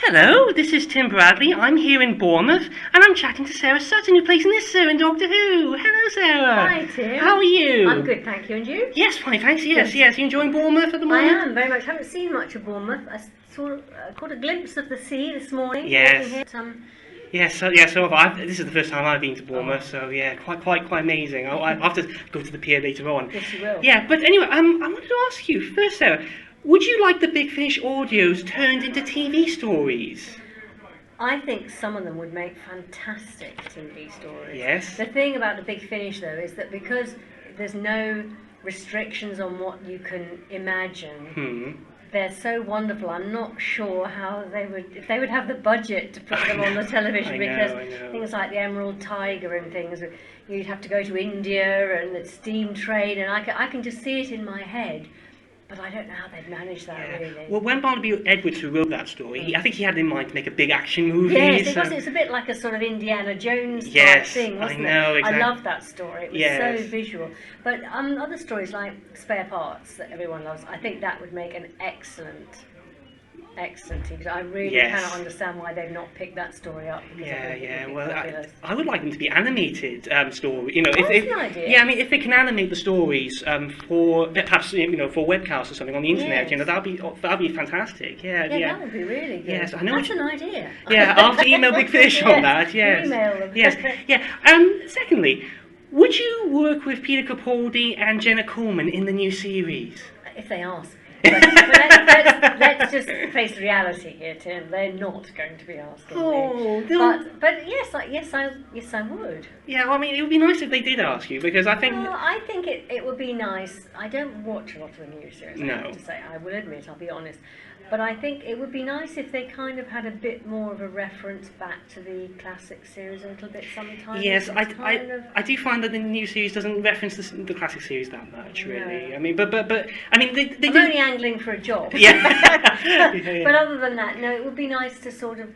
Hello, this is Tim Bradley. I'm here in Bournemouth, and I'm chatting to Sarah Sutton, who plays Nyssa in Doctor Who. Hello, Sarah. Hi, Tim. How are you? I'm good, thank you. And you? Yes, fine, thanks. Yes, Good. yes. You enjoying Bournemouth at the I moment? am, very much. Haven't seen much of Bournemouth. I caught a glimpse of the sea this morning. Yes. Here. Yes, so have I. This is the first time I've been to Bournemouth, so yeah, quite amazing. I'll have to go to the pier later on. Yes, you will. Yeah, but anyway, I wanted to ask you first, Sarah. Would you like the Big Finish audios turned into TV stories? I think some of them would make fantastic TV stories. Yes. The thing about the Big Finish, though, is that because there's no restrictions on what you can imagine, they're so wonderful. I'm not sure how if they would have the budget to put them on the television, because things like the Emerald Tiger and things, you'd have to go to India and the steam train, and I can just see it in my head. But I don't know how they'd manage that, really. Well, when Barnaby Edwards, who wrote that story, I think he had in mind to make a big action movie. Yes, it's a bit like a sort of Indiana Jones type thing, wasn't it? Exactly. I loved that story. It was so visual. But other stories like Spare Parts that everyone loves, I think that would make an excellent TV. I really cannot understand why they've not picked that story up. Well, I would like them to be animated stories. That's an idea. Yeah, I mean, if they can animate the stories for perhaps for webcasts or something on the internet, that'd be fantastic. Yeah, that would be really good. Yes, I know. That's an idea. Yeah, I'll have to email Big Fish on that. Yes, email them. Yes, yeah. Secondly, would you work with Peter Capaldi and Jenna Coleman in the new series? If they ask. But let's just face reality here, Tim. They're not going to be asking me. But yes, I would. Yeah, well, I mean, it would be nice if they did ask you, because I think. Well, I think it would be nice. I don't watch a lot of the new series. No. I have to say, I will admit, I'll be honest. But I think it would be nice if they kind of had a bit more of a reference back to the classic series a little bit sometimes. Yes, I do find that the new series doesn't reference the classic series that much, really. No. I mean, but I mean, they I'm only angling for a job. Yeah. But other than that, no, it would be nice to sort of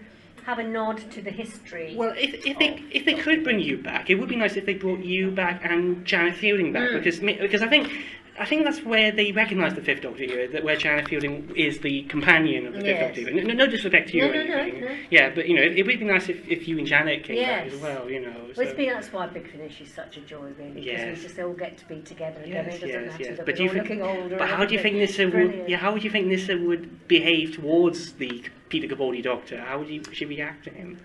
have a nod to the history. Well, if they could bring you back, it would be nice if they brought you back and Janet Fielding back, because I think that's where they recognise the Fifth Doctor here, that where Janet Fielding is the companion of the Fifth Doctor. No disrespect to you or anything. No. Yeah, but it would be nice if you and Janet came back as well. That's why Big Finish is such a joy, really, because they all get to be together again. It doesn't matter that we're all looking older. But how do you think Nyssa would? Yeah, how would you think Nyssa would behave towards the Peter Capaldi Doctor? How would she react to him?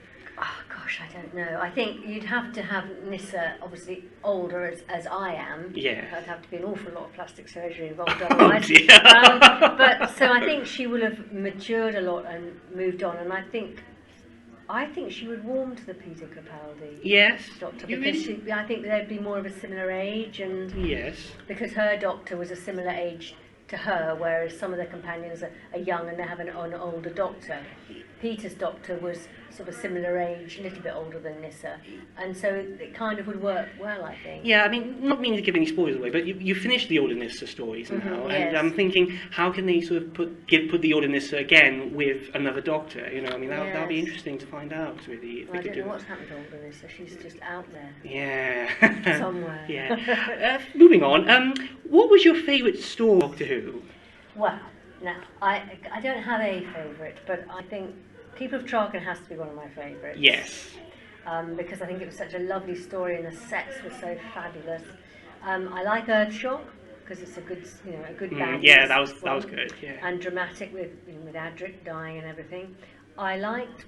Oh gosh, I don't know. I think you'd have to have Nyssa obviously older as I am. Yeah. There'd have to be an awful lot of plastic surgery involved otherwise. Oh dear. But so I think she will have matured a lot and moved on, and I think she would warm to the Peter Capaldi Doctor, because I think they'd be more of a similar age, and because her doctor was a similar age to her, whereas some of the companions are young and they have an older doctor. Peter's doctor was sort of similar age, a little bit older than Nyssa, and so it kind of would work well, I think. Yeah, I mean, not meaning to give any spoilers away, but you finished the older Nyssa stories now, and I'm thinking, how can they sort of put the older Nyssa again with another doctor? I mean, that'll be interesting to find out, really. I don't know what's happened to older Nyssa. She's just out there. Yeah. Somewhere. Yeah. Moving on. What was your favourite story, Doctor Who? Well, now I don't have a favourite, but I think People of Traken has to be one of my favourites. Yes. Because I think it was such a lovely story and the sets were so fabulous. I like Earthshock because it's a good band. Yeah, that was good. Yeah. And dramatic with Adric dying and everything. I liked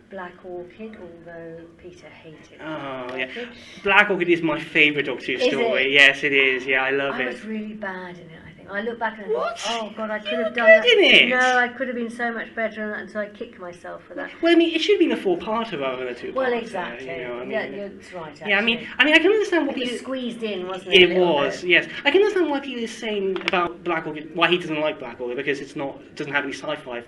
Black Orchid, although Peter hated Black Orchid. Black Orchid is my favourite Doctor Who story. Yes, it is. Yeah, I love it. I was really bad in it, I think. I look back and what? Oh God, I could have done that. In it? No, I could have been so much better in that, and so I kicked myself for that. Well, I mean, it should have been a 4-parter rather than a 2-parter. Well, exactly. I mean, that's right. Actually. Yeah, I mean, I can understand what it was squeezed in, wasn't it? It was, yes. I can understand why Peter is saying about Black Orchid, why he doesn't like Black Orchid, because it doesn't have any sci-fi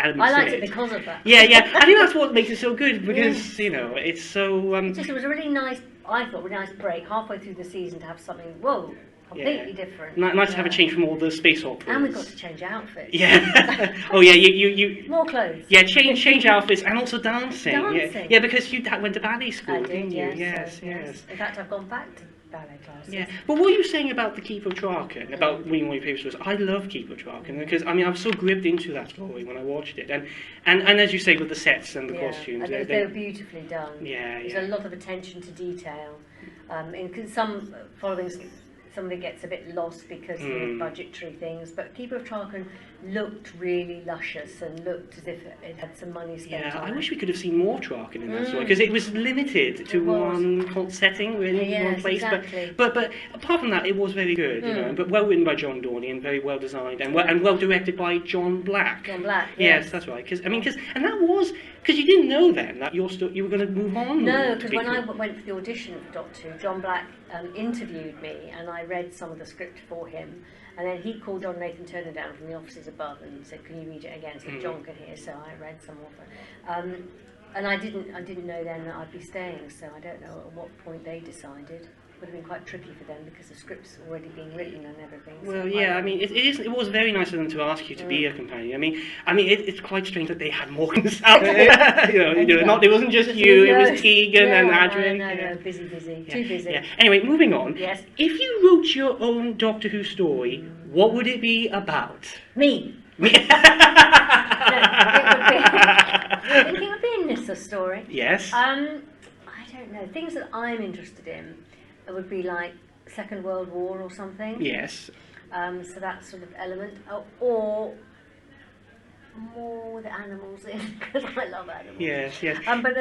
elements. I liked it because of that. Yeah. I think that's what makes it so good, because it's so. It was a really nice. I thought, really nice break halfway through the season to have something. Whoa. Completely different. Nice to have a change from all the space operas. And we got to change outfits. Yeah. Oh yeah, you. More clothes. Yeah, change outfits and also dancing. Dancing. Yeah, because you went to ballet school, I did, didn't you? Yes. Yes. In fact, I've gone back to ballet classes. Yeah, but what are you saying about the Keeper of Traken, about reading one of your favourite stories? I love Keeper of Traken because I was so gripped into that story when I watched it, and as you say with the sets and the costumes, they were beautifully done. Yeah, There's a lot of attention to detail. In some followings, somebody gets a bit lost because of budgetary things, but Keeper of Traken looked really luscious and looked as if it had some money spent on it. I wish we could have seen more Traken in that story because it was limited to one setting, really, one place. Exactly. But apart from that, it was very good, you know. But well written by John Dorney and very well designed and well directed by John Black. John Black. Yes, that's right. Because you didn't know then that you were going to move on. No, because when I went for the audition for Doctor Who, John Black interviewed me and I read some of the script for him, and then he called on Nathan Turner down from the offices above and said, "Can you read it again?" So John could hear, so I read some of it. And I didn't know then that I'd be staying, so I don't know at what point they decided. Would have been quite tricky for them because the script's already been written and everything. Well, it was very nice of them to ask you to be a companion. It's quite strange that they had more out there. It wasn't just you. It was Tegan and Adrian. No, busy, too busy. Yeah. Anyway, moving on. Yes. If you wrote your own Doctor Who story, what would it be about? Me. I think it would be a Nyssa story. Yes. I don't know. Things that I'm interested in would be like Second World War or something. Yes. So that sort of element, or more with the animals in, because I love animals. Yes. But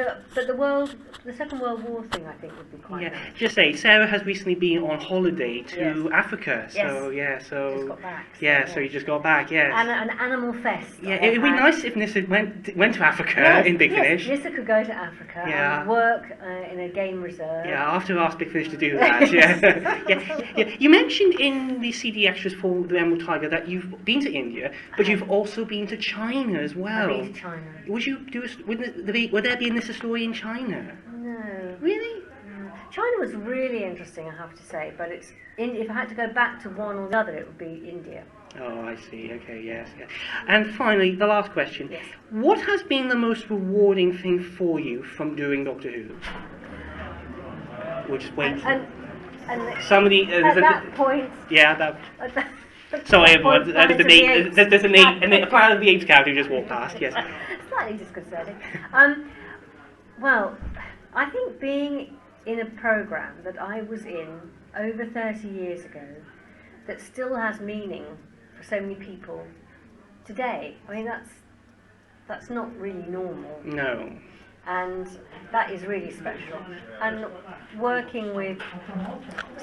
the Second World War thing, I think would be quite nice. Just say, Sarah has recently been on holiday to Africa, so just got back. So you just got back, yes. And an animal fest. Yeah, it would be nice if Nyssa went to Africa in Big Finish. Nyssa could go to Africa and work in a game reserve. Yeah, I'll have to ask Big Finish to do that. Yeah. You mentioned in the CD extras for the Emerald Tiger that you've been to India, but you've also been to China as well. I've been to China. Would there be a Nyssa story in China? No. Really? No. China was really interesting, I have to say, but if I had to go back to one or the other, it would be India. Oh, I see. Okay, yes. And finally, the last question. Yes. What has been the most rewarding thing for you from doing Doctor Who? We'll just wait. And somebody at that point. Yeah, that. Sorry, everyone. There's a part of the Apes character who just walked past. Yes. Slightly disconcerting. Well, I think being in a programme that I was in over 30 years ago, that still has meaning for so many people today. That's not really normal. No. And that is really special. And working with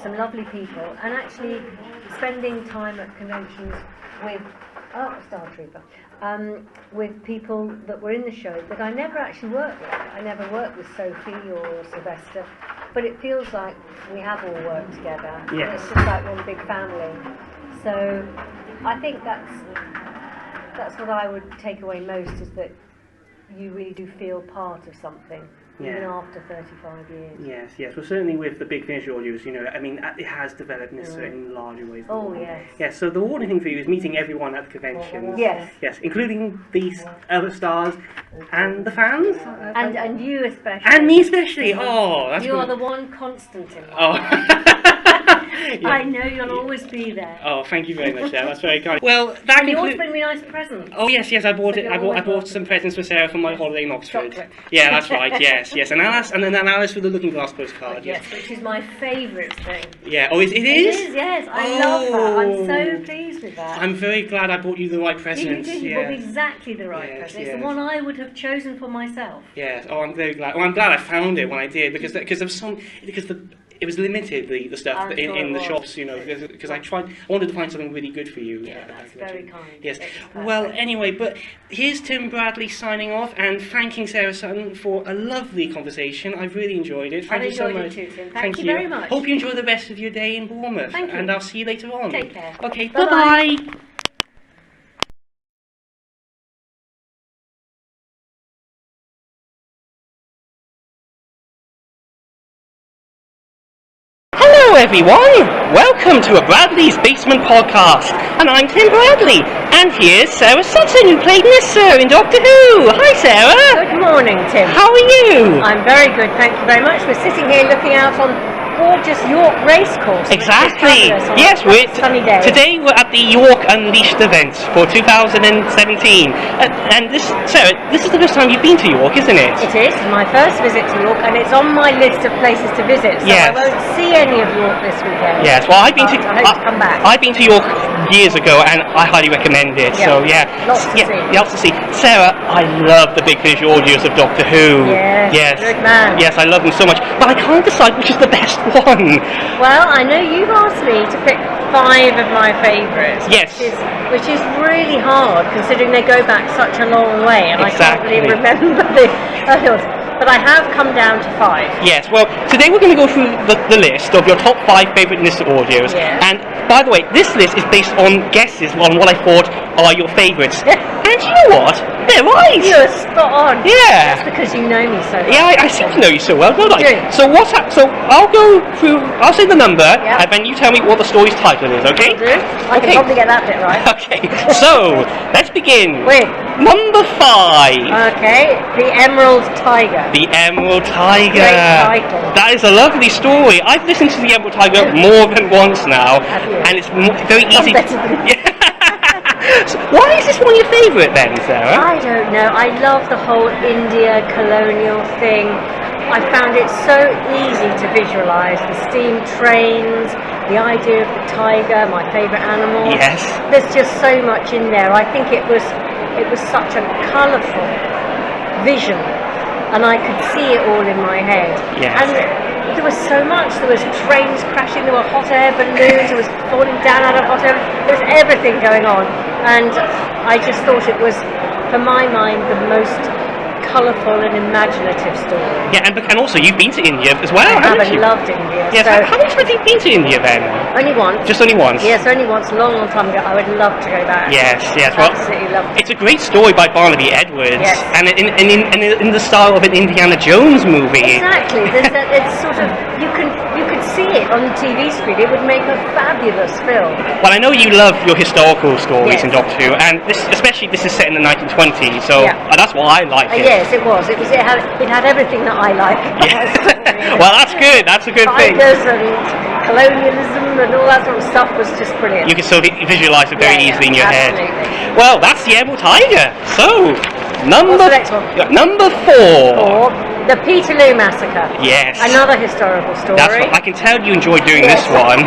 some lovely people and actually spending time at conventions with Star Trooper, with people that were in the show that I never actually worked with. I never worked with Sophie or Sylvester, but it feels like we have all worked together. Yes. It's just like one big family. So I think that's what I would take away most, is that you really do feel part of something, even after 35 years. Yes. Well, certainly with the Big Finish audios, it has developed Nyssa in larger ways. Oh, yes. Yes, so the rewarding thing for you is meeting everyone at the conventions. Yes. Yes, including these other stars and the fans. And you especially. And me especially. Oh, that's You are the one constant in life. Oh. I know you'll always be there. Oh, thank you very much, Sarah. That's very kind. Well, and you always bring me nice presents. Oh yes, I bought it. I bought some presents for Sarah for my holiday in Oxford. Chocolate. Yeah, that's right. Yes. And Alice with the Looking Glass postcard. Yes, which is my favourite thing. Yeah. Oh, it is. It is. Yes, I love that. I'm so pleased with that. I'm very glad I bought you the right present. You bought me exactly the right present. It's the one I would have chosen for myself. Yes. Oh, I'm very glad. Well, I'm glad I found it when I did because it was limited, the stuff in the shops, because I wanted to find something really good for you. Yeah, that's very kind. Yes. Well, anyway, but here's Tim Bradley signing off and thanking Sarah Sutton for a lovely conversation. I've really enjoyed it. Thank you so much. It too, Tim. Thank you very much. Hope you enjoy the rest of your day in Bournemouth. Thank you. And I'll see you later on. Take care. Okay, bye-bye. Hello everyone, welcome to a Bradley's Basement podcast, and I'm Tim Bradley, and here's Sarah Sutton who played Nyssa in Doctor Who. Hi Sarah. Good morning, Tim. How are you? I'm very good, thank you very much. We're sitting here looking out on gorgeous York racecourse. Exactly. Yes, sunny day. Today we're at the York Unleashed event for 2017. And this, Sarah, this is the first time you've been to York, isn't it? It is my first visit to York, and it's on my list of places to visit. So I won't see any of York this weekend. Yes. Well, I hope to come back. I've been to York years ago, and I highly recommend it. Yeah. So yeah, lots to see. Sarah, I love the big visual audios of Doctor Who. Yes. Good man. Yes, I love them so much, but I can't decide which is the best one. Well, I know you've asked me to pick 5 of my favourites. Yes. Which is really hard, considering they go back such a long way, and Exactly. I can't really remember the others. But I have come down to 5. Yes, well, today we're going to go through the list of your top 5 favourite Nyssa audios. Yeah. And, by the way, this list is based on guesses on what I thought are your favourites. And you know what? They're right! You're spot on. Yeah. That's because you know me so well. Yeah, I seem to know you so well, don't I? You do. So I'll go through, I'll say the number, and then you tell me what the story's title is, okay? Will do. I can probably get that bit right. Okay, so, let's begin. Wait. Number 5. Okay, The Emerald Tiger. The Emerald Tiger. Great title. That is a lovely story. I've listened to The Emerald Tiger more than once now, Have you? and it's very easy. Better than So why is this one your favourite then, Sarah? I don't know. I love the whole India colonial thing. I found it so easy to visualise. The steam trains, the idea of the tiger, my favourite animal. Yes. There's just so much in there. I think it was such a colourful vision, and I could see it all in my head. Yes. And there was so much. There was trains crashing, there were hot air balloons, there was falling down out of hot air. There was everything going on, and I just thought it was, for my mind, the most colourful and imaginative story. Yeah, and also you've been to India as well, I haven't you? loved India. Yes. So How many times have you been to India then? only once. Just only once. Yes, only once. A long, long time ago. I would love to go back. Yes. Well, Absolutely loved it. it's a great story by Barnaby Edwards, Yes. and in the style of an Indiana Jones movie. Exactly. It's sort of, you could see it on the TV screen. It would make a fabulous film. Well, I know you love your historical stories Yes. in Doctor Who, and this is set in the 1920s, so that's why I like it. Yes, it was. It had everything that I like. Well, that's good. That's a good thing. Tigers and colonialism and all that sort of stuff was just brilliant. You can sort of visualise it very easily in your absolutely. head. Well, that's the Emerald Tiger. So, What's the next one? Number 4. Or the Peterloo Massacre. Yes. Another historical story. That's what, I can tell you enjoyed doing this one.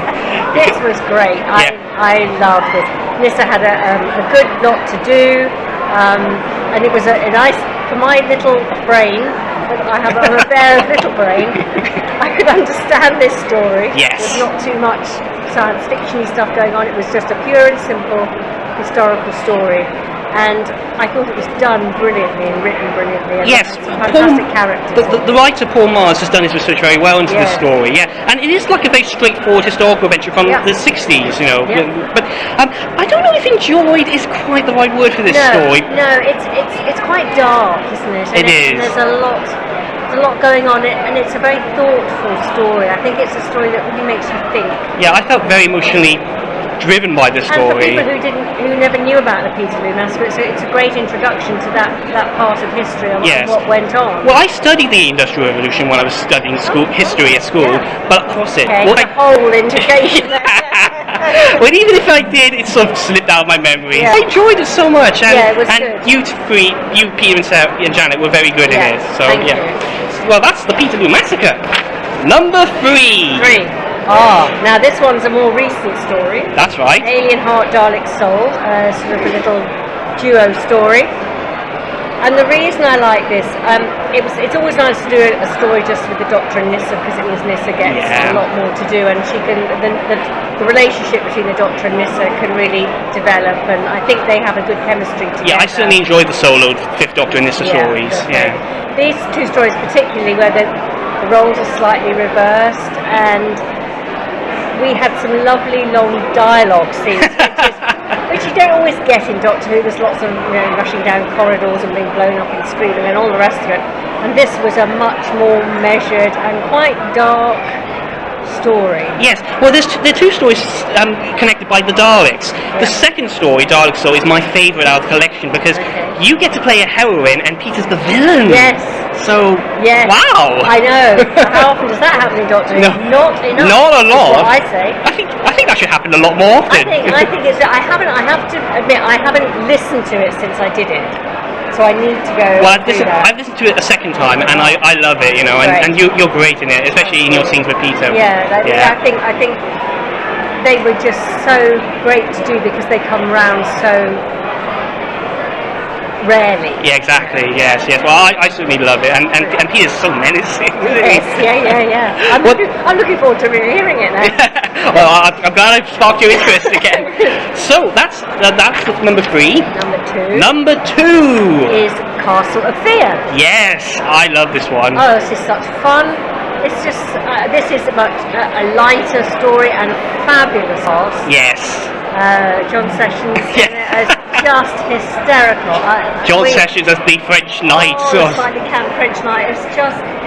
This was great. I loved this. Nyssa had a good lot to do, and it was a nice, for my little brain, I'm a bear of little brain, I could understand this story. Yes. There's not too much science fiction-y stuff going on. It was just a pure and simple historical story. And I thought it was done brilliantly and written brilliantly. And Yes, some fantastic characters. The writer Paul Mars has done his research very well into the story. Yeah, and it is like a very straightforward historical adventure from the 60s, you know. Yeah. But I don't know if enjoyed is quite the right word for this story. No, it's quite dark, isn't it? It is. And there's a lot going on, and it's a very thoughtful story. I think it's a story that really makes you think. Yeah, I felt very emotionally driven by this story. And for people who never knew about the Peterloo Massacre, it's a great introduction to that part of history and what went on. Well, I studied the Industrial Revolution when I was studying history at school, but of course a whole indication there. Well, even if I did, it sort of slipped out of my memory. Yeah. I enjoyed it so much, and, it was and good. you three, Peter and Sarah and Janet, were very good in it. So thank you. Well, that's the Peterloo Massacre. Number 3. Now this one's a more recent story. That's right. Alien Heart, Dalek Soul, sort of a little duo story. And the reason I like this, it's always nice to do a story just with the Doctor and Nyssa, because it means Nyssa gets a lot more to do, and she can the relationship between the Doctor and Nyssa can really develop, and I think they have a good chemistry together. Yeah, I certainly enjoyed the solo Fifth Doctor and Nyssa stories. Yeah. These two stories particularly, where the roles are slightly reversed, and we had some lovely long dialogue scenes, which you don't always get in Doctor Who. There's lots of rushing down corridors and being blown up and screaming and all the rest of it. And this was a much more measured and quite dark story. Yes, well, there are two stories connected by the Daleks. The second story, Dalek Story, is my favourite out of the collection because you get to play a heroine and Peter's the villain. Yes. So, yes, wow. I know. How often does that happen in Doctor Who? No, not enough. Not a lot. Is what I say. I think that should happen a lot more often. I think it's. I have to admit, I haven't listened to it since I did it. So I need to go. Well, I've listened to it a second time, and I love it, you know, and you're great in it, especially in your scenes with Peter. Yeah, I think they were just so great to do because they come round so rarely. Yeah, exactly. Yes. Well, I certainly love it, and Peter's so menacing. Yes. Yeah. I'm looking forward to hearing it now. Well, I'm glad I've sparked your interest again. So that's number 3. Number 2 is Castle of Fear. Yes, I love this one. Oh, this is such fun. It's just this is about a lighter story and fabulous cast. Yes. John Sessions is just hysterical. John Sessions as the French knight. Slightly camp French knight.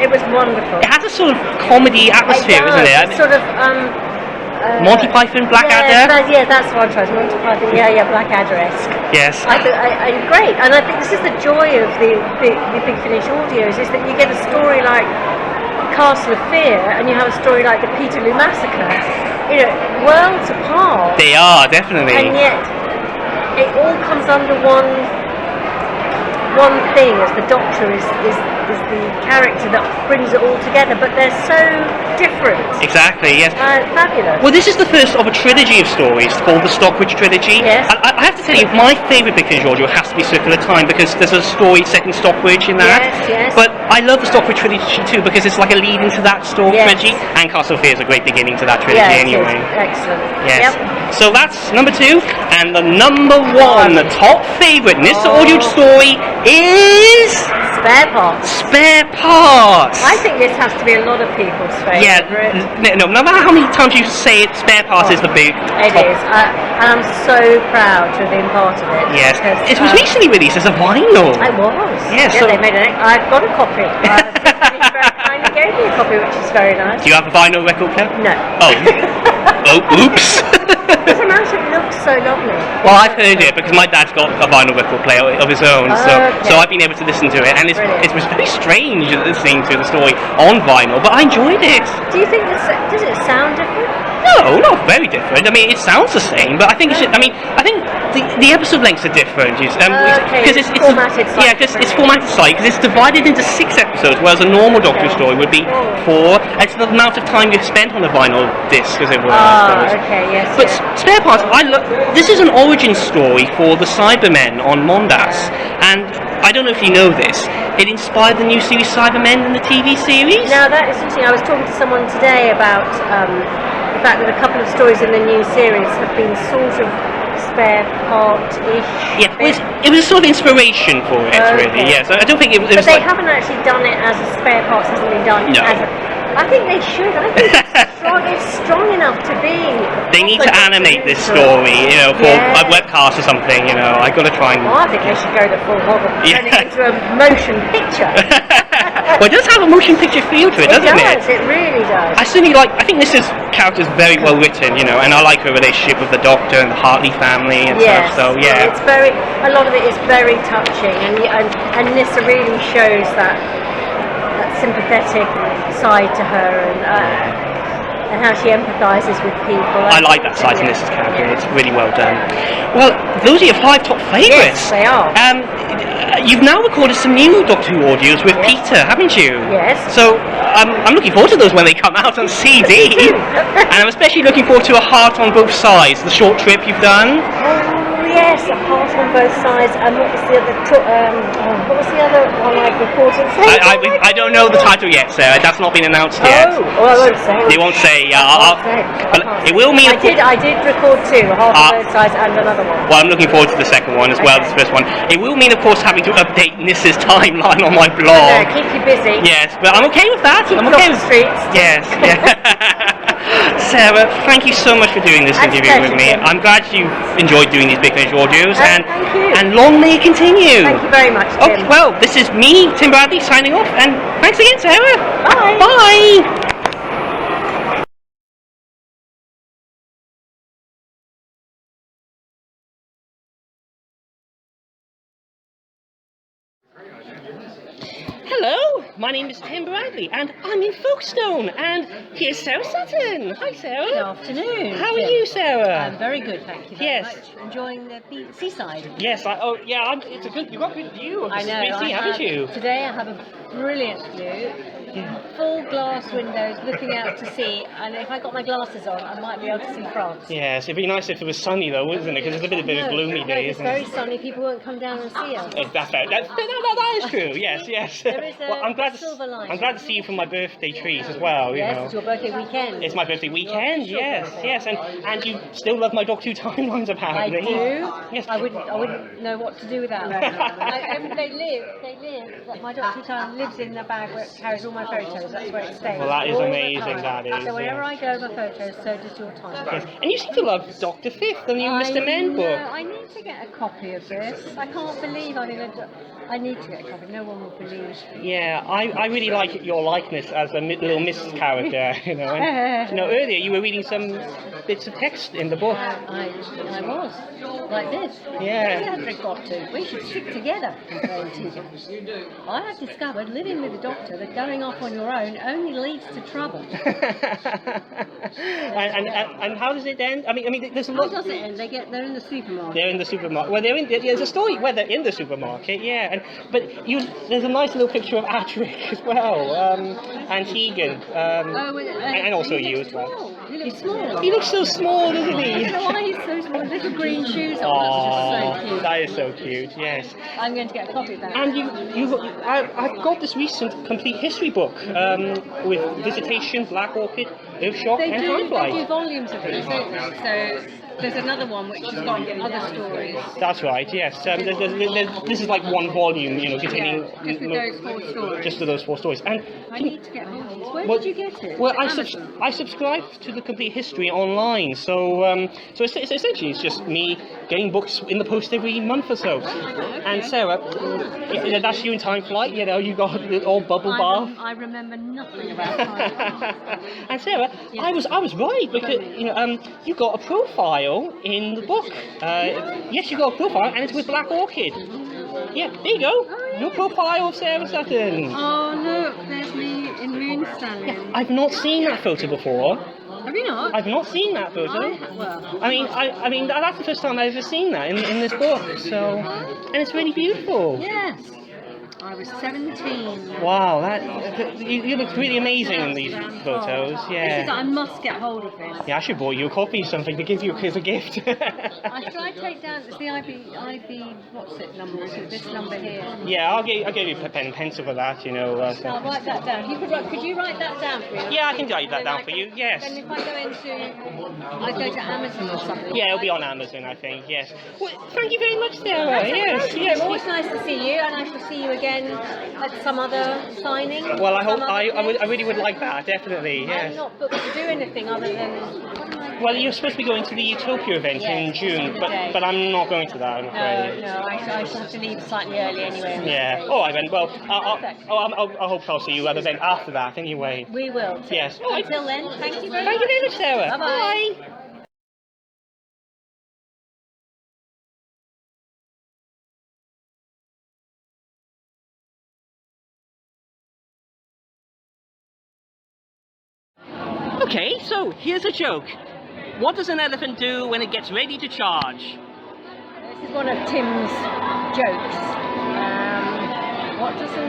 It was wonderful. It has a sort of comedy atmosphere, doesn't it? Sort of Monty Python, Blackadder. Yeah, that's what I'm trying. Monty Python. Yeah, Blackadder-esque. Yes. Great, and I think this is the joy of the Big Finish audios is that you get a story like Castle of Fear, and you have a story like the Peterloo Massacre. You know, worlds apart. They are, definitely. And yet, it all comes under one thing, as the Doctor is the character that brings it all together, but they're so different. Exactly, yes. Fabulous. Well, this is the first of a trilogy of stories called the Stockbridge Trilogy. Yes. I have to tell you, my favourite Big Finish audio has to be Circular Time, because there's a story set in Stockbridge in that. Yes. But I love the Stockbridge Trilogy too, because it's like a lead into that trilogy, and Castle of Fear is a great beginning to that trilogy anyway. Excellent. Yes. Yep. So that's number 2, and the number 1, the top favourite Nyssa audio story is... Spare Parts. Spare Parts. I think this has to be a lot of people's favourite. Yeah, no matter how many times you say it, Spare Parts is the big It top. is. And I'm so proud to have been part of it. Yes. It was recently released as a vinyl. It was. Yes. Yeah, they made I've got a copy. Very kindly gave me a copy, which is very nice. Do you have a vinyl record player? No. Oh. Oops. Doesn't matter, it looks so lovely. Well, I've heard it because my dad's got a vinyl record player of his own, so I've been able to listen to it, and it was very strange listening to the story on vinyl, but I enjoyed it. Do you think does it sound different? No, not very different. I mean, it sounds the same, but I think I think the episode lengths are different. Because it's formatted slightly. Yeah, because it's formatted slightly, because it's divided into 6 episodes, whereas a normal Doctor story would be 4. It's the amount of time you've spent on a vinyl disc, as it were. Okay, yes. But Spare Parts, this is an origin story for the Cybermen on Mondas, and I don't know if you know this, it inspired the new series Cybermen in the TV series. Now that is interesting. I was talking to someone today about the fact that a couple of stories in the new series have been sort of spare part-ish. Yeah, it was a sort of inspiration for it, really. Yeah, so I don't think it was. But they haven't actually done it as a Spare Parts hasn't been done. No. I think they should. I think it's strong enough to be. They need to animate this story, for a webcast or something. I've got to try and. Well, I think they should go the full hog and turn it into a motion picture. Well, it does have a motion picture feel to it, doesn't it? It really does. I think Nissa's character is very well written, and I like her relationship with the Doctor and the Hartley family and stuff. So yeah, it's a lot of it is very touching, and Nyssa really shows that sympathetic side to her, and how she empathises with people. I like that side to Nissa's character. It's really well done. Well, those are your 5 top favourites. Yes, they are. You've now recorded some new Doctor Who audios with Peter, haven't you? Yes. So I'm looking forward to those when they come out on CD. And I'm especially looking forward to A Heart on Both Sides, the short trip you've done. Yes, A Heart on Both Sides, and what was the other one I've recorded? I don't know the title yet, Sarah. That's not been announced yet. Oh, well, I won't say. They won't say. But it will mean. I did record 2, A Heart on Both Sides, and another one. Well, I'm looking forward to the second one as well as the first one. It will mean, of course, having to update Nissa's timeline on my blog. Keep you busy. Yes, but I'm okay with that. Keep I'm okay with the streets. Yes. Sarah, thank you so much for doing this interview with me. Tim. I'm glad you enjoyed doing these Big Finish audios, thank you. and long may it continue. Thank you very much, Tim. Okay, well, this is me, Tim Bradley, signing off, and thanks again, Sarah. Bye. Bye. Hello. my name is Tim Bradley, and I'm in Folkestone, and here's Sarah Sutton. Hi, Sarah. Good afternoon. How are you, Sarah? I'm very good, thank you very much. Enjoying the seaside. Yes, it's a good. You've got a good view of the sea, haven't you? Today I have a brilliant view. Full glass windows looking out to sea, and if I got my glasses on, I might be able to see France. Yes, it'd be nice if it was sunny though, wouldn't it? Because it's a bit of a gloomy day, it's isn't it? very sunny. People won't come down and see us. That's fair. That is true. Yes. There is I'm glad silver lining. I'm glad to see you for my birthday trees as well. Yes, it's your birthday weekend. It's my birthday weekend. Yes, and you still love my Doctor Who timelines apparently. I do. Yes. I wouldn't know what to do without them. They live. My Doctor Who time lives in the bag where it carries all my photos. That's where it stays. Well, that is amazing. That is. So whenever I go my photos, so does your time. Yes. And you seem to love Dr. Fifth, the new Mr. Men book. I need to get a copy of this. I can't believe I need to get a copy. No one will believe. Yeah, I really like your likeness as a little Miss character. And, earlier you were reading some bits of text in the book. I was like this. Yeah. We should stick together. I have discovered living with a doctor that going off on your own only leads to trouble. and how does it end? I mean, there's a lot. How does it end? They're in the supermarket. They're in the supermarket. Well, there's a story where they're in the supermarket. Yeah, there's a nice little picture of Adric as well, and Tegan, and also you as well. He looks small. He looks so small, doesn't he? I don't know why he's so small. Little green shoes on. Oh, that's just so cute. That is so cute. Yes. I'm going to get a copy of that. And I've got this recent complete history book with Visitation, Black Orchid, Earthshock, and Firefly. They do volumes of these, don't they? So there's another one which has got other stories. That's right. Yes. This is like one volume, containing just with those 4 stories. Just those 4 stories. And I need to get hold of this. Where did you get it? Well, I subscribed to the complete history online, so essentially it's just me getting books in the post every month or so. Okay. And Sarah, that's you in Time Flight. You got the old bubble bath. I remember nothing about Time Flight. And Sarah, yes. I was right because you got a profile in the book. Yes, you got a profile, and it's with Black Orchid. Yeah, there you go. Oh, yeah. Your profile of Sarah Sutton. Oh look, there's me in Moon Stallion. Yeah, I've not seen that photo before. Have you not? I've not seen that photo. I mean, that's the first time I've ever seen that in this book. So, and it's really beautiful. Yes. I was 17. Wow, you look really amazing in these photos. Yeah. I must get hold of this. Yeah, I should bought you a copy of something to give you as a gift. Should I take down? It's the IB. What's it number? Is it this number here? Yeah, I'll give you a pen and pencil for that. So. I'll write that down. Could you write that down for me? Yeah, I can write that down for you. Yes. And if I go to Amazon or something. Yeah, it'll be on Amazon, I think. Yes. Well, thank you very much, Sarah. Yes. It's always nice to see you, and I shall see you again at some other signing. Well, I really would like that, definitely. Yes. I'm not booked to do anything other than. Well, you're supposed to be going to the Utopia event in June, but I'm not going to that, I'm afraid. No, I shall have to leave slightly early anyway. Yeah. All right then. Well, I hope I'll see you at the event after that. Anyway. We will. Yes. Until then, thank you very much. Thank you very much, Sarah. Bye-bye. Bye. Okay, so here's a joke. What does an elephant do when it gets ready to charge? This is one of Tim's jokes. What does he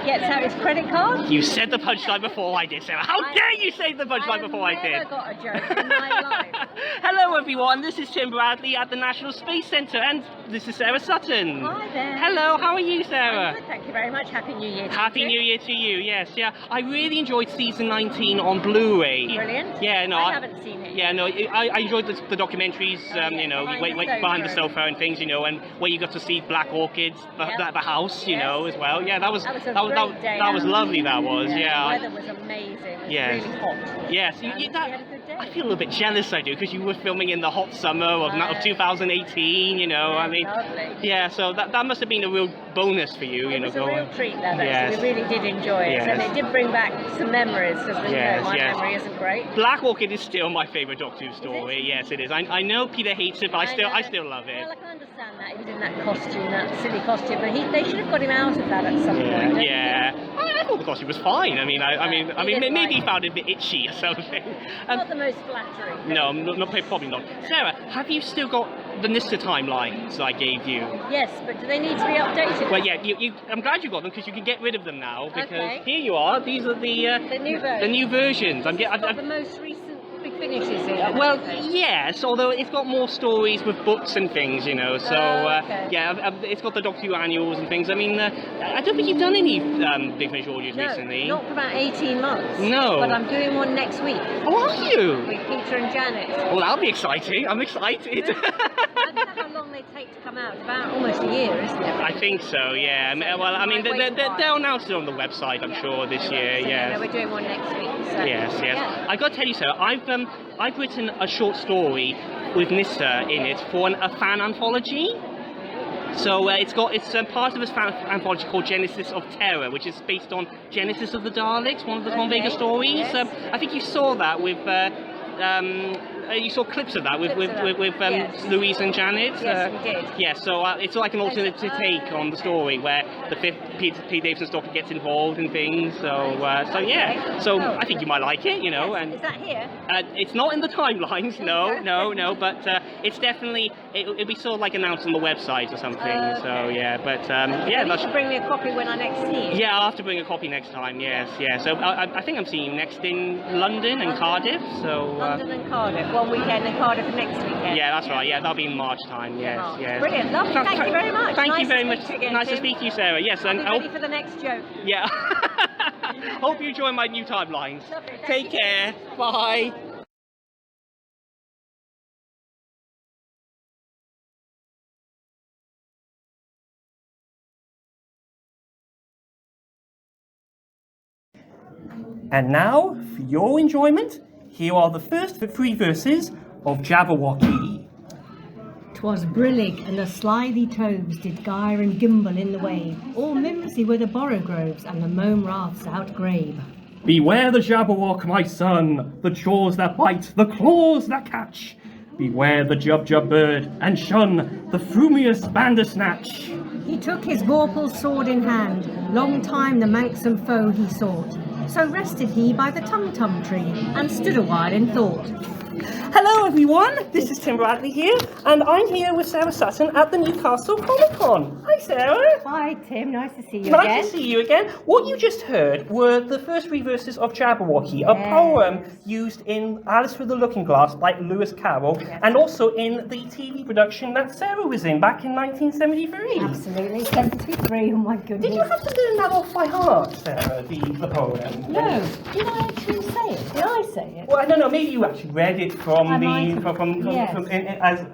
gets out his credit card? You said the punchline before I did, Sarah. How dare you say the punchline before I did? I've never got a joke in my life. Hello everyone, this is Tim Bradley at the National Space Centre, and this is Sarah Sutton. Hi there. Hello, how are you, Sarah? I'm good, thank you very much. Happy New Year to you. Happy New Year to you, yes. Yeah, I really enjoyed season 19 on Blu-ray. Brilliant. Yeah, no, I haven't seen it. Yeah, no, I enjoyed the documentaries, behind the sofa and things, and where you got to see Black Orchids, the house, as well. Yeah, that was lovely. That was, yeah. The weather was amazing. It was really hot. Yes, you had a good day. I feel a little bit jealous, I do, because you were filming in the hot summer of 2018. Lovely. Yeah, so that must have been a real bonus for you. It was a real treat, that actually. We really did enjoy it, and it did bring back some memories, because my memory isn't great. Black Orchid is still my favourite Doctor Who story. Yes, it is. I know Peter hates it, but I still love it. Well, I can understand understand that. He was in that costume, that silly costume, but they should have got him out of that at some point. Yeah. I thought the costume was fine. I mean, maybe he found it a bit itchy or something. Not the most flattering. No, probably not. Sarah, have you still got the Nyssa timelines I gave you? Yes, but do they need to be updated? Well, yeah, I'm glad you got them because you can get rid of them now. Because here you are. These are the new versions. I've got the most recent big finishes here. Well, yes, although it's got more stories with books and things, you know. So yeah, it's got the Doctor Who annuals and things. I mean, I don't think you've done any Big Finish audios recently. Not for about 18 months. No. But I'm doing one next week. Oh, are you? With Peter and Janet. Well, that'll be exciting. I'm excited. I don't know how long they take to come out. About almost a year, isn't it? I think so. Yeah. Well, I mean, they'll announce it on the website, I'm sure, this year. So, yeah. We're doing one next week. So, yes. Yeah. I got to tell you, Sarah, I've written a short story with Nyssa in it for a fan anthology. So it's part of a fan anthology called Genesis of Terror, which is based on Genesis of the Daleks, one of the Tom Vega stories. Yes. I think you saw that with. You saw clips of that with yes. Louise and Janet. Yes, we did. Yeah, so it's like an alternative take on the story where the Pete Davidson's Doctor gets involved in things. So yeah, so I think you might like it, you know. And is that here? it's not in the timelines, no. But it's definitely it'll be sort of like announced on the website or something. So yeah, but yeah. You should bring me a copy when I next see you. Yeah, I'll have to bring a copy next time. Yes, yeah. So I think I'm seeing you next in London and Cardiff. So London and Cardiff. One weekend and Cardiff next weekend. Yeah, that's right. Yeah, that'll be in March time. Yes, yes. Brilliant, lovely. Thank you very much. Thank you very much. Again, nice Tim. to speak to you, Sarah. Yes, and ready for the next joke. Yeah. Hope you enjoy my new timelines. Lovely. Take care. Bye. And now, for your enjoyment, here are the first 3 verses of Jabberwocky. 'Twas brillig and the slithy toves did gyre and gimble in the wave. All mimsy were the borogroves and the mome raths outgrave. Beware the Jabberwock, my son, the jaws that bite, the claws that catch. Beware the Jub bird, and shun the frumious Bandersnatch. He took his vorpal sword in hand, long time the manxome foe he sought. So rested he by the tum-tum tree, and stood a while in thought. Hello everyone, this is Tim Bradley here, and I'm here with Sarah Sutton at the Newcastle Comic Con. Hi Sarah. Hi Tim, nice to see you again. Nice to see you again. What you just heard were the first 3 verses of Jabberwocky, a poem used in Alice Through the Looking Glass by Lewis Carroll, and also in the TV production that Sarah was in back in 1973. Absolutely, 73, oh my goodness. Did you have to learn that off by heart, Sarah, the poem? No, did I actually say it? Did I say it? Well, I don't know, maybe you actually read it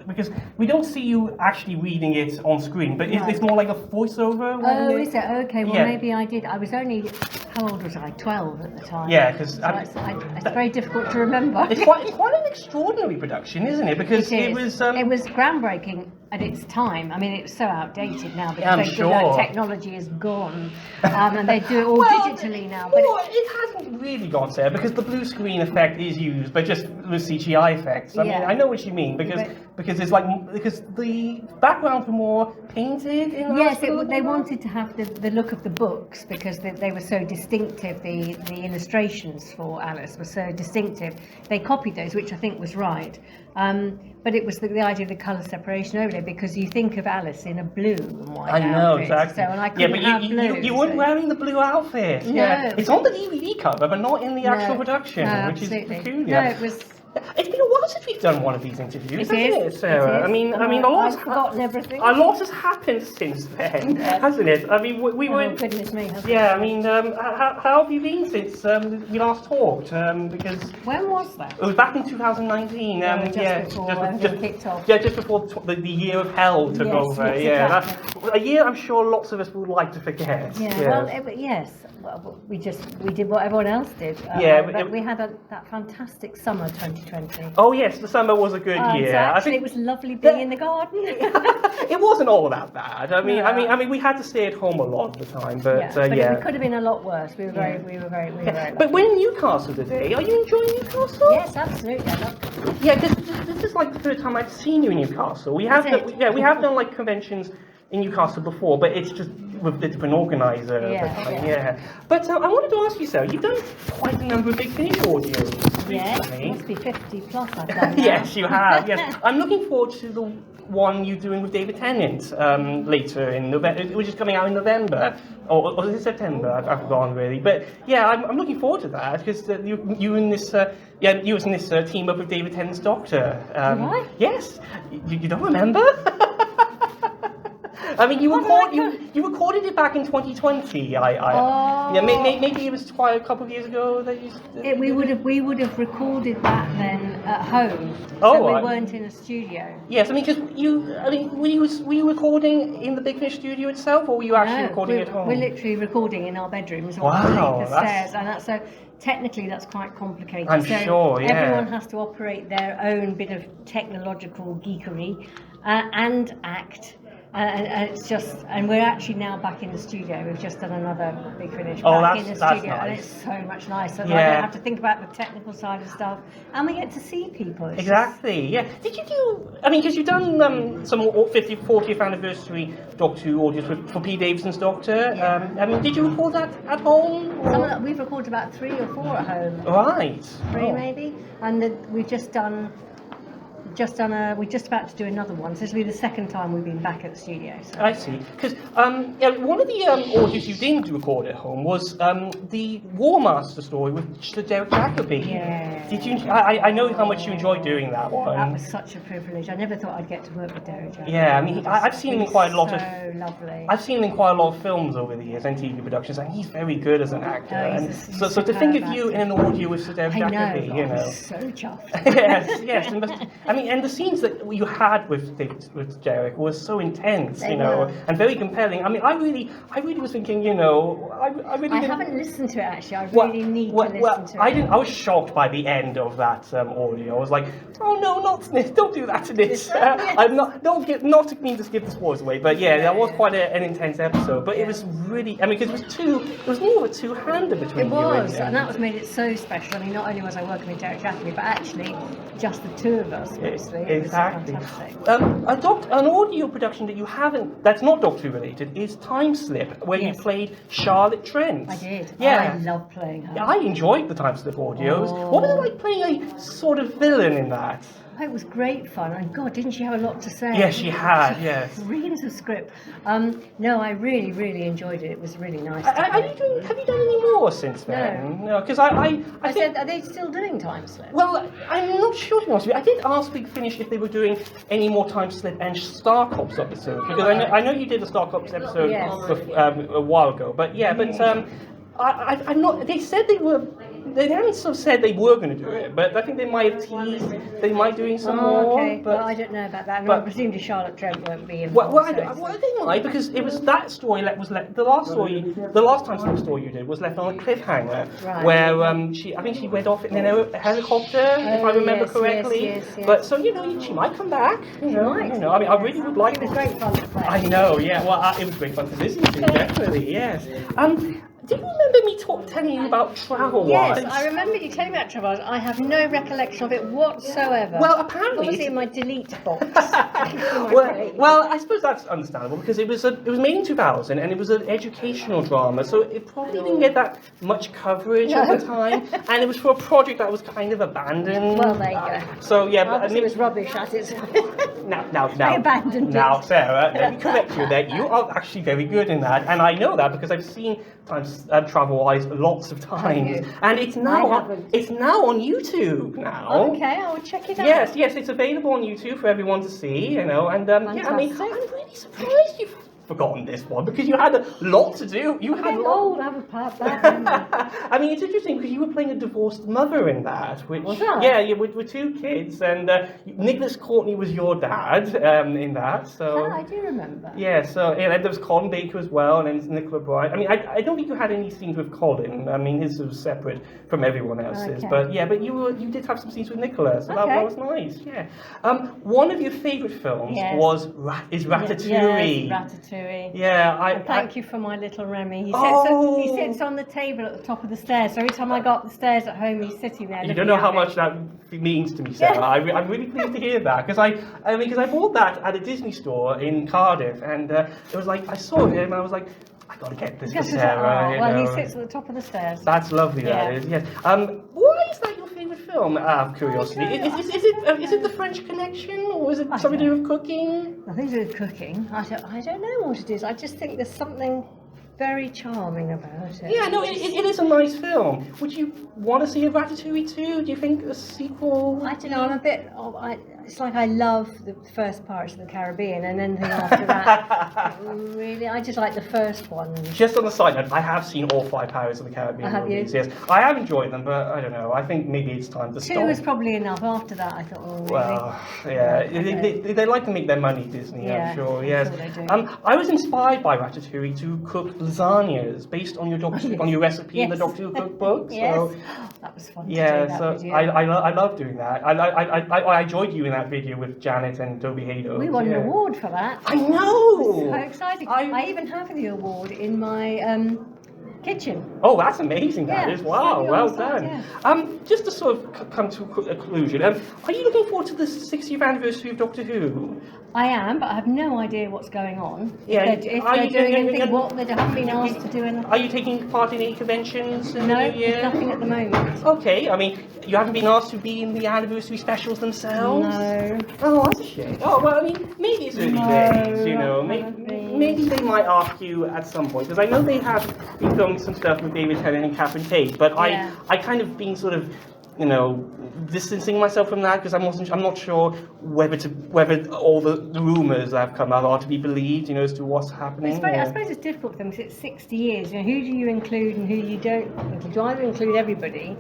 because we don't see you actually reading it on screen, but it's more like a voiceover. Oh, is it? Okay, well maybe I did. I was only, how old was I? 12 at the time. Yeah, because so it's very difficult to remember. It's quite an extraordinary production, isn't it? Because it was groundbreaking at its time. I mean, it's so outdated now because technology is gone, and they do it all digitally now. But it hasn't really gone there because the blue screen effect is used, but just the CGI effects. I mean, I know what you mean because it's like because the backgrounds were more painted. Yes, they wanted to have the look of the books because they were so distinctive. The illustrations for Alice were so distinctive. They copied those, which I think was right. But it was the idea of the colour separation over there because you think of Alice in a blue and white outfit. I know, exactly. So, and I couldn't have blue. You weren't wearing the blue outfit. No. Yeah. It's on the DVD cover, but not in the actual production, which is peculiar. No, it was... It's been a while since we've done one of these interviews, hasn't it, Sarah? I mean, a lot has forgotten everything. A lot has happened since then, hasn't it? I mean, we were. Oh, goodness me. Yeah, I mean, how have you been since we last talked? Because when was that? It was back in 2019. Before kicked off. Yeah, just before the year of hell took over. Yes, exactly. A year I'm sure lots of us would like to forget. Yes. Well, we did what everyone else did. But we had that fantastic summer 2020. Oh yes, the summer was a good year. So actually, it was lovely being in the garden. It wasn't all that bad. I mean, we had to stay at home a lot of the time, but it could have been a lot worse. We were very But we're in Newcastle today. Are you enjoying Newcastle? Yes, absolutely. I love it. Yeah, because this is like the third time I've seen you in Newcastle. We have done like conventions in Newcastle before, but it's just with a different organiser. But I wanted to ask you, Sarah, you've done quite a number of Big Finish audios recently. It must be 50 plus I've done now. Yes, you have. Yes, I'm looking forward to the one you're doing with David Tennant later in November, which is coming out in November, or is it September? I've forgotten really. But yeah, I'm looking forward to that because you and Nyssa, you and Nyssa team up with David Tennant's Doctor. Right? Yes, you don't remember? I mean, you recorded it back in 2020. Maybe it was quite a couple of years ago that you. We would have recorded that then at home. Oh, so we weren't in a studio. Yes, I mean, because were you recording in the Big Finish studio itself, or were you actually recording at home? We're literally recording in our bedrooms Wow, underneath the stairs, and so technically that's quite complicated. I'm sure, yeah. Everyone has to operate their own bit of technological geekery and act. And it's just, and we're actually now back in the studio. We've just done another Big Finish back in the studio, nice. and it's so much nicer. I don't have to think about the technical side of stuff, and we get to see people. It's exactly. Yeah. Did you do? I mean, because you've done some 40th anniversary Doctor Who audios for P. Davidson's Doctor. I mean, did you record that at home? Some of that, we've recorded about 3 or 4 at home. Right. 3 maybe, and we've just done. We're just about to do another one. So this will be the second time we've been back at the studio. So. I see. Because one of the audios you didn't record at home was the War Master story with Sir Derek Jacobi. Yeah. Did you? I know how much you enjoyed doing that one. That was such a privilege. I never thought I'd get to work with Derek Jacobi. Yeah, I mean, I've seen him in quite a lot of. So lovely. I've seen him in quite a lot of films over the years and TV productions, and he's very good as an actor. Oh, and so to think of you in an audio with Sir Derek Jacobi, you know, so chuffed. yes. And the scenes that you had with Derek was so intense, and very compelling. I mean, I really was thinking, I haven't listened to it actually. I really need to listen to it. I was shocked by the end of that audio. I was like, oh no, not Smith! Don't do that to this. I'm not. Not to mean to give the spoilers away, but that was quite an intense episode. But it was really, I mean, because it was more of a two-hander between you. It was, and that was made it so special. I mean, not only was I working with Derek Jacobi, but actually just the two of us mostly. Exactly. An audio production that you haven't, that's not Doctor Who related, is Time Slip, where you played Charlotte Trent. I did. Yeah. I love playing her. I enjoyed the Time Slip audios. What was it like playing a sort of villain in that? It was great fun, and God, didn't she have a lot to say? Yes, she had. Yes. Reams of script. No, I really, really enjoyed it. It was really nice. Have you done any more since then? No, because I said, are they still doing Time Slip? Well, I'm not sure to be honest with you. I did ask Big Finish if they were doing any more Time Slip and Star Cops episodes, because I know you did a Star Cops episode a while ago, but I'm not. They said they were. They haven't sort of said they were going to do it, but I think they might have teased they might doing some more. Okay, but I don't know about that. I mean, presumably Charlotte Trent won't be involved. Well, they might, because it was that story was the last time the story you did was left on a cliffhanger, where I think she went off in a helicopter, if I remember correctly. Yes. But so she might come back. I mean, I really would like. It was great fun to play. I know, yeah. Well, it was great fun to listen to, definitely, yes. Do you remember me telling you about Travel Wise? Yes, I remember you telling me about Travel Wise. I have no recollection of it whatsoever. Well, apparently... What was it in my delete box? well, I suppose that's understandable, because it was made in 2000, and it was an educational drama, so it probably didn't get that much coverage at the time, and it was for a project that was kind of abandoned. Well, there you go. So, yeah, it was rubbish at it. Now, abandoned now, Sarah, let me correct you there. You are actually very good in that, and I know that because I've seen Travel Wise lots of times, and it's now on YouTube now. Okay, I'll check it out. Yes, it's available on YouTube for everyone to see. And I'm really surprised you've forgotten this one, because you had a lot to do. You had old. I haven't passed that. I mean, it's interesting because you were playing a divorced mother in that. Which, was that? Yeah, with 2 kids, and Nicholas Courtney was your dad in that. So I do remember. Yeah, so and there was Colin Baker as well, and then Nicola Bryant. I mean, I don't think you had any scenes with Colin. I mean, his was separate from everyone else's. Okay. But you did have some scenes with Nicola, so that was nice. Yeah. One of your favourite films is Ratatouille. Yes, Ratatouille. Ratatouille. Yeah, And thank you for my little Remy. He Oh. sits on the table at the top of the stairs. So every time I go up the stairs at home, he's sitting there. You don't know how much that means to me, Sarah. I'm really pleased to hear that because I bought that at a Disney store in Cardiff, and it was like I saw him and I was like, I gotta get this for Sarah. Oh, well, he sits at the top of the stairs. That's lovely. Yeah. That is. Yes. Why is that your favourite film? Out of curiosity, is it the French Connection or is it something to do with cooking? Nothing to do with cooking. I don't know what it is. I just think there's something very charming about it. Yeah, no, it is a nice film. Would you want to see a Ratatouille 2? Do you think a sequel? I don't know. I'm a bit. It's like I love the first Pirates of the Caribbean, and anything after that. Really, I just like the first one. Just on the side note, I have seen all 5 Pirates of the Caribbean movies. Yes, I have enjoyed them, but I don't know. I think maybe it's time to stop. 2 was probably enough. After that, I thought, oh, really? Well, yeah, they like to make their money, Disney. Yeah, I'm sure. Yes. I'm sure they do. I was inspired by Ratatouille to cook lasagnas based on your recipe in the Doctor Who cookbook. Yes. So, that was fun. yeah, to do that so video. I love doing that. I enjoyed you in that video with Janet and Toby Haydock. We won an award for that. I know. So exciting! I even have the award in my kitchen. Oh, that's amazing! That Yeah, is. Wow, so well on done. the side, Just to sort of come to a conclusion, are you looking forward to the 60th anniversary of Doctor Who? I am, but I have no idea what's going on. Yeah, If they're doing anything, what they haven't been asked to do anything. Are you taking part in any conventions in the No, new year? nothing at the moment. Okay, I mean, you haven't been asked to be in the anniversary specials themselves? No. Oh, that's a shame. Oh, well, I mean, maybe it's early days, you know. Maybe they might ask you at some point, because I know they have been filming some stuff with David Tennant and Catherine Tate, but Yeah. I kind of been sort of, you know, distancing myself from that because I'm not sure whether all the rumours that have come out are to be believed, you know, as to what's happening. I suppose it's difficult for them because it's 60 years. You know, who do you include and who you don't include? You either include everybody,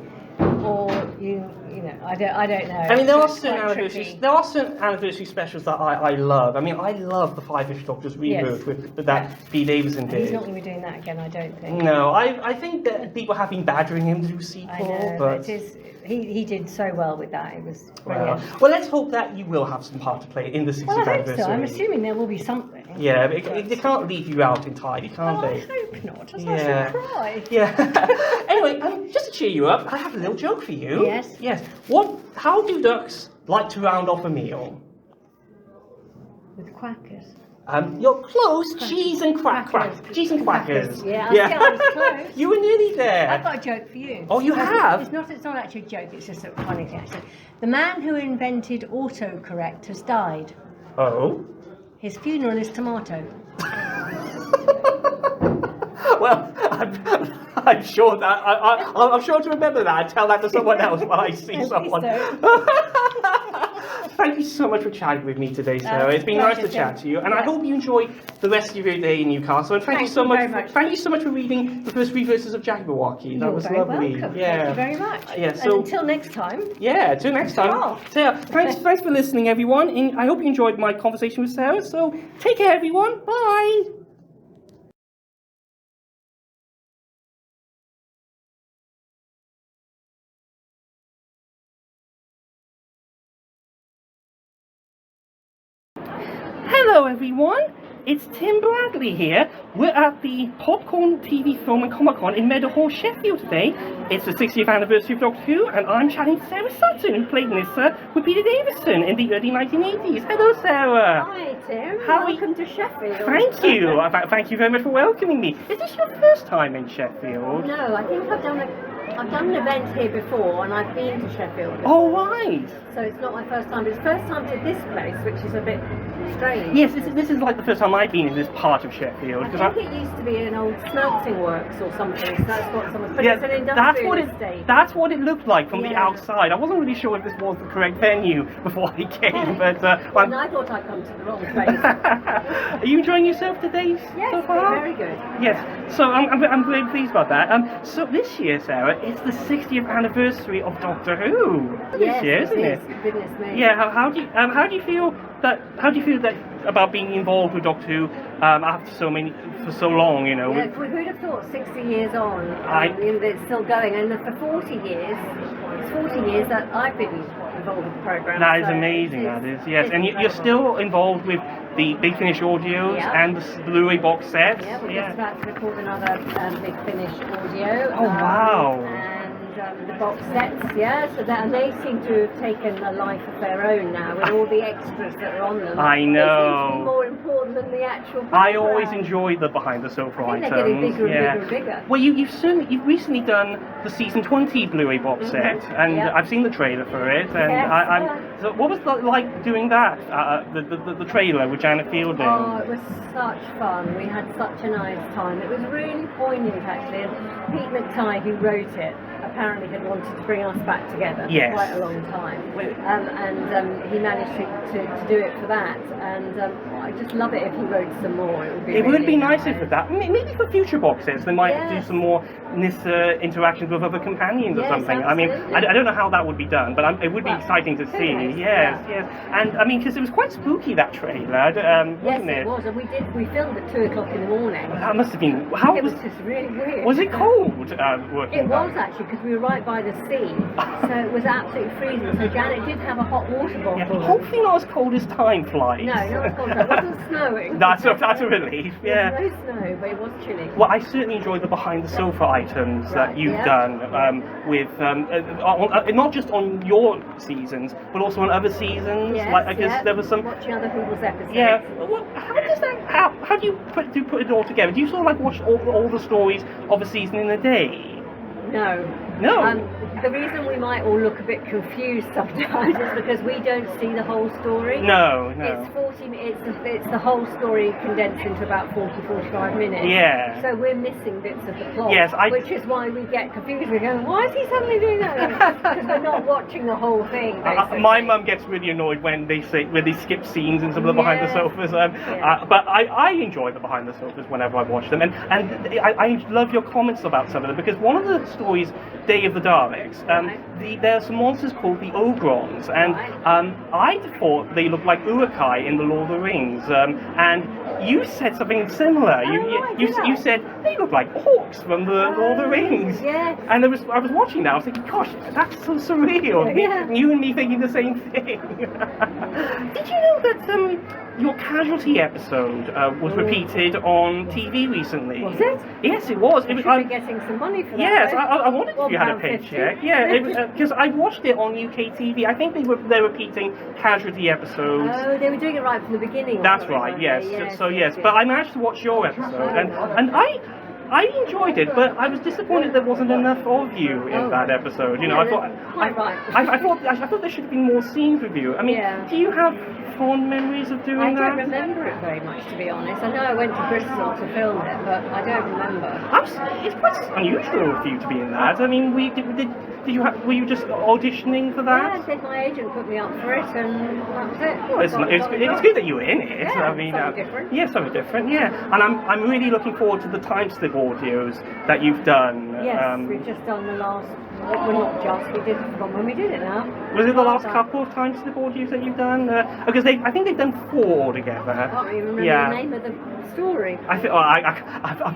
or you know, I don't know. I mean, there are It's certain quite anniversaries. tricky. There are certain anniversary specials that I love. I mean, I love the Five-ish Doctors reboot with that Pete Davidson did. He's not going to be doing that again, I don't think. No, I think that people have been badgering him to do a sequel, I know, but it is. He did so well with that. It was brilliant. well, let's hope that you will have some part to play in the 60th Well, I hope anniversary. so. I'm assuming there will be something. Yeah, they can't leave you out entirely, can't Well, I they? hope not. Else I Yeah. shall cry. Yeah. Anyway, just to cheer you up, I have a little joke for you. Yes. Yes. How do ducks like to round off a meal? With quackers. You're close. Cheese and crackers. Cheese and crackers. Yeah, I was close. You were nearly there. I've got a joke for you. Oh, you have? It's not actually a joke, it's just a funny thing. So, the man who invented autocorrect has died. Oh. His funeral is tomato. Well, I'm sure that I'm sure to remember that and tell that to someone else when I see someone. Thank you so much for chatting with me today, Sarah. It's been nice to chat to you, and I hope you enjoy the rest of your day in Newcastle. And thank you so much. Thank you so much for reading the first 3 verses of Jabberwocky. That was very lovely. welcome. Yeah. Thank you very much. Yeah. And So until next time. yeah, till next time. Oh. Sarah, thanks for listening, everyone. And I hope you enjoyed my conversation with Sarah. So take care, everyone. Bye. Hello everyone, it's Tim Bradley here. We're at the Popcorn TV Film and Comic Con in Meadowhall, Sheffield today. It's the 60th anniversary of Doctor Who, and I'm chatting to Sarah Sutton, who played Nyssa with Peter Davison in the early 1980s. Hello Sarah! Hi Tim, welcome to Sheffield. Thank you! Thank you very much for welcoming me. Is this your first time in Sheffield? No, I think I've done an event here before and I've been to Sheffield before. Oh right! So it's not my first time, but it's first time to this place, which is a bit strange. Yes, this is like the first time I've been in this part of Sheffield. I think it used to be an old smelting works or something, so that's what someone... But Yeah, it's an industrial estate. that's what it looked like from the Yeah. outside. I wasn't really sure if this was the correct venue before I came, but And I thought I'd come to the wrong place. Are you enjoying yourself today Yes, so far? very good. Yes, so I'm very pleased about that. So this year, Sarah, it's the 60th anniversary of Doctor Who. Yes, This year, isn't it? Goodness me. Yeah. How do you feel that about being involved with Doctor Who after for so long? You know. Yeah, who'd have thought 60 years on, it's still going, and for 40 years, it's 40 years that I've been involved with the programme. That is amazing, that is, yes. And you're still involved with the Big Finish audios Yeah. and the Blu-ray box sets. Yeah, we're just about to record another Big Finish audio. Oh, wow. And the box sets, and they seem to have taken a life of their own now with all the extras that are on them. I know. They seem to be more important than the actual program. I always enjoy the behind the sofa I think items. they're getting bigger and bigger and bigger. Well, you've recently done the season 20 Blu-ray box set, and I've seen the trailer for it. And Yes. so what was it like doing that? The trailer with Janet Fielding. Oh, it was such fun. We had such a nice time. It was really poignant, actually. And Pete McTighe, who wrote it, apparently had wanted to bring us back together Yes. for quite a long time. He managed to do it for that. And I just love it if he wrote some more. It would be nice for that. Maybe for future box sets, they might do some more Nyssa interactions with other companions or something. Absolutely. I mean, I don't know how that would be done, but it would be exciting to see. Nice. Yes. And I mean, because it was quite spooky, that trailer, wasn't it was, and we filmed at 2 o'clock in the morning. That must have been. It was just really weird. Was it cold working? It was actually, because we were right by the sea, so it was absolutely freezing. So Janet did have a hot water bottle. Yeah, hopefully not as cold as time flies. No, not as cold. It wasn't snowing. That's a relief. Yeah. There was no snow, but it was chilly. Well, I certainly enjoyed the behind the sofa items that you've done with not just on your seasons, but also on other seasons. Yes, there was some watching other people's episodes. Yeah. Well, how do you put it all together? Do you sort of like watch all the stories of a season in a day? No. The reason we might all look a bit confused sometimes is because we don't see the whole story. No. It's 40 minutes. It's the whole story condensed into about 45 minutes. Yeah. So we're missing bits of the plot. Yes, which is why we get confused. We go, why is he suddenly doing that? Because we're not watching the whole thing. Basically. My mum gets really annoyed when they skip scenes and some of the behind the sofas. But I enjoy the behind the sofas whenever I watch them, and I love your comments about some of them, because one of the stories, Day of the Daleks, there are some monsters called the Ogrons, and I thought they looked like Urukai in the Lord of the Rings, and you said something similar. You said they look like orcs from the Lord of the Rings. Yes. And I was watching that. I was thinking, gosh, that's so surreal. Yeah. You and me thinking the same thing. Did you know that your Casualty episode was repeated on TV recently? Was it? Yes, it was. We should be getting some money for that. Yes, I wondered if you had a £1.50. paycheck. Yeah, because I watched it on UK TV. I think they're repeating Casualty episodes. Oh, they were doing it right from the beginning. That's right. Yes. Yes. But I managed to watch your episode, and I enjoyed it, but I was disappointed there wasn't enough of you in that episode. You know, I thought there should have been more scenes with you. I mean, do you have fond memories of doing that? I don't remember it very much, to be honest. I know I went to Bristol to film it, but I don't remember. It's quite unusual for you to be in that. I mean, were you just auditioning for that? Yeah, I think my agent put me up for it, and that was it. Well, it's good that you were in it. Yeah, I mean, something different. Yeah, something different. Yeah, and I'm really looking forward to the time slip audios that you've done. Yes, we've just done the last. Well, not just. We did when we did it now. Was it the last couple of time slip audios that you've done? Because I think they've done 4 altogether. I can't even remember the name of the story. I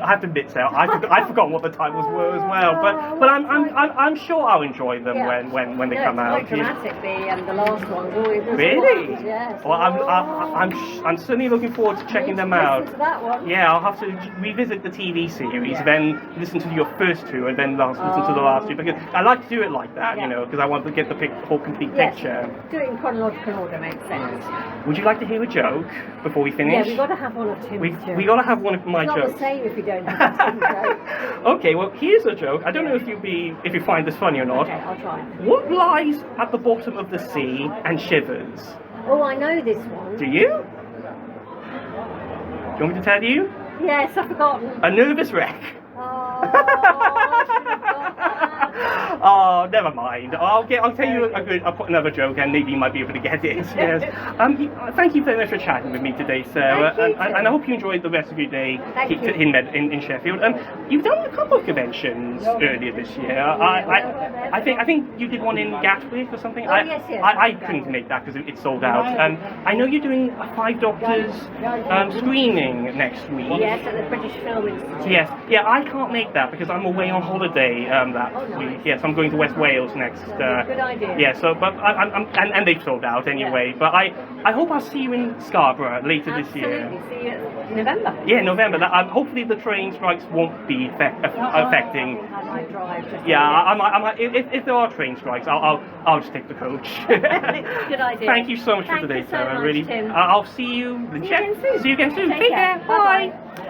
have to admit, Sarah, I've forgotten what the titles were as well. But I'm sure I'll enjoy them when they come out. It's quite dramatic. The last one's always really. Yes. Well, I'm certainly looking forward to checking them out. Listen to that one. Yeah, I'll have to revisit the TV series, then listen to your first 2, and then listen to the last 2, because I like to do it like that, you know, because I want to get the whole complete picture. Do it in chronological order makes sense. Would you like to hear a joke before we finish? Yeah, we've got to have one of Tim's jokes. We got to have one of my it's jokes. It's not the same if you don't have a Tim joke. Okay, well, here's a joke. I don't know if you find this funny or not. Okay, I'll try. What lies at the bottom of the sea and shivers? Oh, I know this one. Do you? Do you want me to tell you? Yes, I've forgotten. A nervous wreck. Oh, I should have got that. Oh, never mind. I'll tell you I'll put another joke, and maybe you might be able to get it. Yes. Thank you very much for chatting with me today, Sarah. And I hope you enjoyed the rest of your day in Sheffield. You've done a couple of conventions earlier this year. I think you did one in Gatwick or something. Oh, yes. I couldn't make that because it's sold out. I know you're doing a 5 Doctors screening next week. Yes, at the British Film Institute. Yes. Yeah, I can't make that because I'm away on holiday that week. Yes, I'm going to West Wales next. Good idea. Yeah. So, but and they've sold out anyway. But I hope I'll see you in Scarborough later this year. Absolutely. See you in November. Yeah, November. Hopefully the train strikes won't be affecting. I might drive. Yeah, I might. If there are train strikes, I'll just take the coach. Good idea. Thank you so much for today, Thank you so Sarah. much, Really, Tim. I'll see you. See you again soon. See you again soon. Take Take care. care. Bye-bye. Bye.